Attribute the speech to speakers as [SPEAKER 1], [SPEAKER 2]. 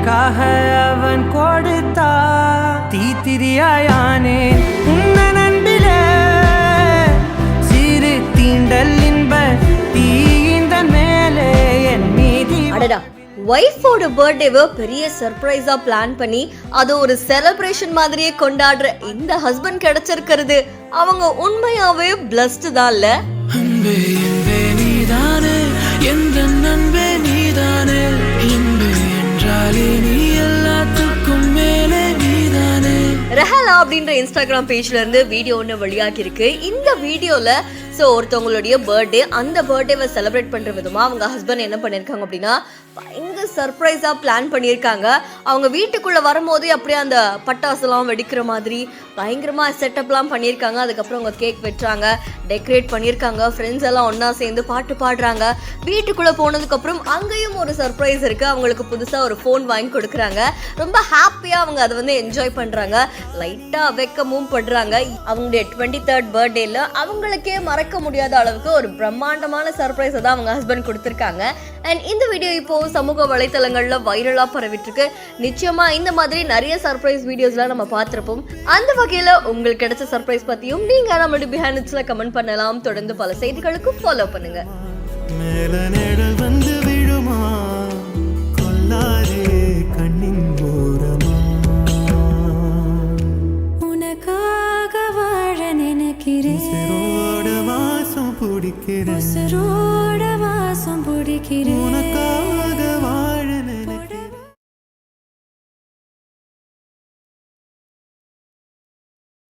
[SPEAKER 1] எனக்காக அவன் கொடுத்தா தீத்திரியாயானே உன்ன நண்பிலே சிறு தீண்டல் இன்ப தீயிந்தன் மேலே என் மீதி.
[SPEAKER 2] அடடா, ஒய்ஃபோட பர்த்டேவை பெரிய சர்ப்ரைஸா பிளான் பண்ணி அது ஒரு செலிப்ரேஷன் மாதிரியே கொண்டாடுற இந்த ஹஸ்பண்ட் கிடைச்சிருக்கிறது அவங்க உண்மையாவே பிளஸ்ட் தான் இல்ல?
[SPEAKER 1] அன்பே என்பே நீதானே என்ற நண்பே நீதானே என்பே என்றாலே நீ எல்லாத்துக்கும் மேலே நீதானே.
[SPEAKER 2] ரெஹலா அப்படின்ற இன்ஸ்டாகிராம் பேஜ்ல இருந்து வீடியோ ஒன்று வெளியாகி இருக்கு. இந்த வீடியோல ஒருத்தவங்களுடைய பர்த்டே, அந்த பர்த்டேவை செலிப்ரேட் பண்ற விதமா அவங்க ஹஸ்பண்ட் என்ன பண்ணிருக்காங்க அப்படின்னா பயங்கர சர்ப்ரைஸா பிளான் பண்ணியிருக்காங்க. அவங்க வீட்டுக்குள்ள வரும்போதே அப்படியே அந்த பட்டாசுலாம் வெடிக்கிற மாதிரி பயங்கரமா செட்டப்லாம் பண்ணியிருக்காங்க. அதுக்கப்புறம் அவங்க கேக் வெட்டுறாங்க, டெக்கரேட் பண்ணியிருக்காங்க, ஃப்ரெண்ட்ஸ் எல்லாம் ஒன்னா சேர்ந்து பாட்டு பாடுறாங்க. வீட்டுக்குள்ள போனதுக்கு அப்புறம் அங்கேயும் ஒரு சர்ப்ரைஸ் இருக்கு. அவங்களுக்கு புதுசா ஒரு ஃபோன் வாங்கி கொடுக்குறாங்க. ரொம்ப ஹாப்பியா அவங்க அதை என்ஜாய் பண்றாங்க. லைட்டா வெக்கமும் படுறாங்க. அவங்களுடைய 23rd பர்த்டேல அவங்களுக்கே மறக்க முடியாத அளவுக்கு ஒரு பிரம்மாண்டமான சர்ப்ரைஸ் தான் அவங்க ஹஸ்பண்ட் கொடுத்திருக்காங்க. அண்ட் இந்த வீடியோ இப்போ சமூக வலைத்தளங்கள்ல வைரலா பரவிட்டு இருக்கு. நிச்சயமா இந்த மாதிரி நிறைய சர்ப்ரைஸ் வீடியோஸ்லாம் நம்ம பார்த்திருப்போம். அந்த வகையில உங்களுக்கு கிடைச்ச சர்ப்ரைஸ் பத்தியும் நீங்க நம்மளுடைய பிஹைண்ட் இட்ஸ்ல கமெண்ட் பண்ணலாம். தொடர்ந்து பல செய்திகளுக்கு ஃபாலோ பண்ணுங்க.